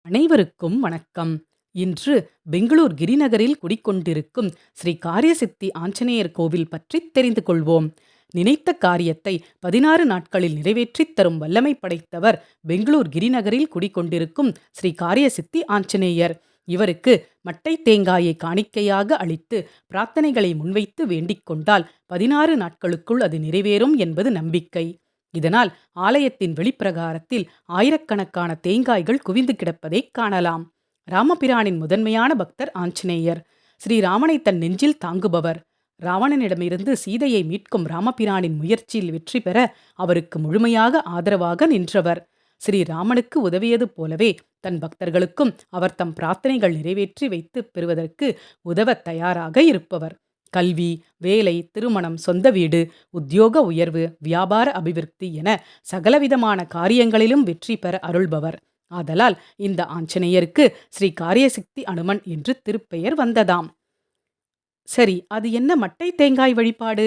அனைவருக்கும் வணக்கம். இன்று பெங்களூர் கிரிநகரில் குடிக்கொண்டிருக்கும் ஸ்ரீ காரியசித்தி ஆஞ்சநேயர் கோவில் பற்றி தெரிந்து கொள்வோம். நினைத்த காரியத்தை 16 நாட்களில் நிறைவேற்றித் தரும் வல்லமை படைத்தவர் பெங்களூர் கிரிநகரில் குடிக்கொண்டிருக்கும் ஸ்ரீ காரியசித்தி ஆஞ்சநேயர். இவருக்கு மட்டை தேங்காயை காணிக்கையாக அளித்து பிரார்த்தனைகளை முன்வைத்து வேண்டிக் கொண்டால் 16 நாட்களுக்குள் அது நிறைவேறும் என்பது நம்பிக்கை. இதனால் ஆலயத்தின் வெளிப்பிரகாரத்தில் ஆயிரக்கணக்கான தேங்காய்கள் குவிந்து கிடப்பதை காணலாம். ராமபிரானின் முதன்மையான பக்தர் ஆஞ்சநேயர். ஸ்ரீராமனை தன் நெஞ்சில் தாங்குபவர். ராவணனிடமிருந்து சீதையை மீட்கும் ராமபிரானின் முயற்சியில் வெற்றி பெற அவருக்கு முழுமையாக ஆதரவாக நின்றவர். ஸ்ரீராமனுக்கு உதவியது போலவே தன் பக்தர்களுக்கும் அவர் தம் பிரார்த்தனைகள் நிறைவேற்றி வைத்து பெறுவதற்கு உதவ தயாராக இருப்பவர். கல்வி, வேலை, திருமணம், சொந்த வீடு, உத்தியோக உயர்வு, வியாபார அபிவிருத்தி என சகலவிதமான காரியங்களிலும் வெற்றி பெற அருள்பவர். ஆதலால் இந்த ஆஞ்சநேயருக்கு ஸ்ரீ காரியசித்தி அனுமன் என்று திருப்பெயர் வந்ததாம். சரி, அது என்ன மட்டை தேங்காய் வழிபாடு?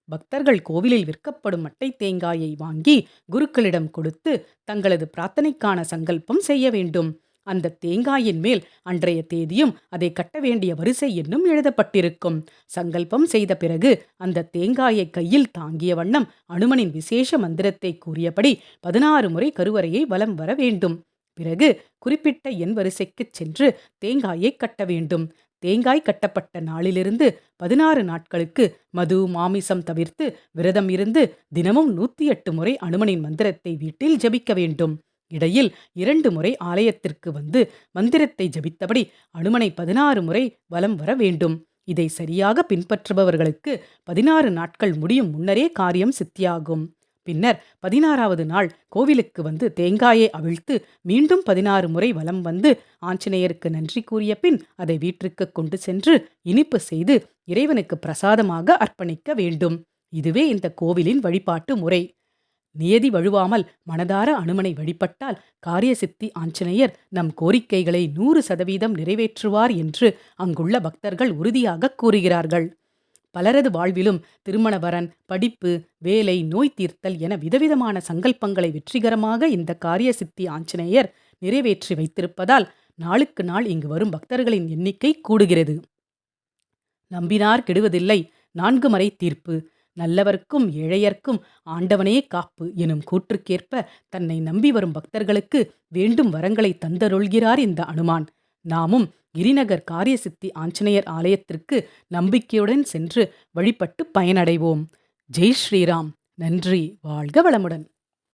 பக்தர்கள் கோவிலில் விற்கப்படும் மட்டை தேங்காயை வாங்கி குருக்களிடம் கொடுத்து தங்களது பிரார்த்தனைக்கான சங்கல்பம் செய்ய வேண்டும். அந்த தேங்காயின் மேல் அன்றைய தேதியும் அதை கட்ட வேண்டிய வரிசை என்னும் எழுதப்பட்டிருக்கும். சங்கல்பம் செய்த பிறகு அந்த தேங்காயை கையில் தாங்கிய வண்ணம் அனுமனின் விசேஷ மந்திரத்தை கூறியபடி 16 முறை கருவறையை வலம் வர வேண்டும். பிறகு குறிப்பிட்ட எண் வரிசைக்கு சென்று தேங்காயை கட்ட வேண்டும். தேங்காய் கட்டப்பட்ட நாளிலிருந்து 16 நாட்களுக்கு மது, மாமிசம் தவிர்த்து விரதம் இருந்து தினமும் 108 முறை அனுமனின் மந்திரத்தை வீட்டில் ஜபிக்க வேண்டும். இடையில் 2 முறை ஆலயத்திற்கு வந்து மந்திரத்தை ஜபித்தபடி அனுமனை 16 முறை வலம் வர வேண்டும். இதை சரியாக பின்பற்றுபவர்களுக்கு 16 நாட்கள் முடியும் முன்னரே காரியம் சித்தியாகும். பின்னர் 16வது நாள் கோவிலுக்கு வந்து தேங்காயை அவிழ்த்து மீண்டும் 16 முறை வலம் வந்து ஆஞ்சநேயருக்கு நன்றி கூறிய பின் அதை வீட்டிற்கு கொண்டு சென்று இனிப்பு செய்து இறைவனுக்கு பிரசாதமாக அர்ப்பணிக்க வேண்டும். இதுவே இந்த கோவிலின் வழிபாட்டு முறை. நியதி வழுவாமல் மனதார அனுமனை வழிபட்டால் காரியசித்தி ஆஞ்சநேயர் நம் கோரிக்கைகளை 100% நிறைவேற்றுவார் என்று அங்குள்ள பக்தர்கள் உறுதியாக கூறுகிறார்கள். பலரது வாழ்விலும் திருமண வரன், படிப்பு, வேலை, நோய் தீர்த்தல் என விதவிதமான சங்கல்பங்களை வெற்றிகரமாக இந்த காரியசித்தி ஆஞ்சநேயர் நிறைவேற்றி வைத்திருப்பதால் நாளுக்கு நாள் இங்கு வரும் பக்தர்களின் எண்ணிக்கை கூடுகிறது. நம்பினார் கெடுவதில்லை, 4 மறை தீர்ப்பு, நல்லவர்க்கும் ஏழையர்க்கும் ஆண்டவனே காப்பு எனும் கூற்றுக்கேற்ப தன்னை நம்பி வரும் பக்தர்களுக்கு வேண்டும் வரங்களை தந்தருள்கிறார் இந்த அனுமான். நாமும் கிரிநகர் காரியசித்தி ஆஞ்சநேயர் ஆலயத்திற்கு நம்பிக்கையுடன் சென்று வழிபட்டு பயனடைவோம். ஜெய் ஸ்ரீராம். நன்றி. வாழ்க வளமுடன்.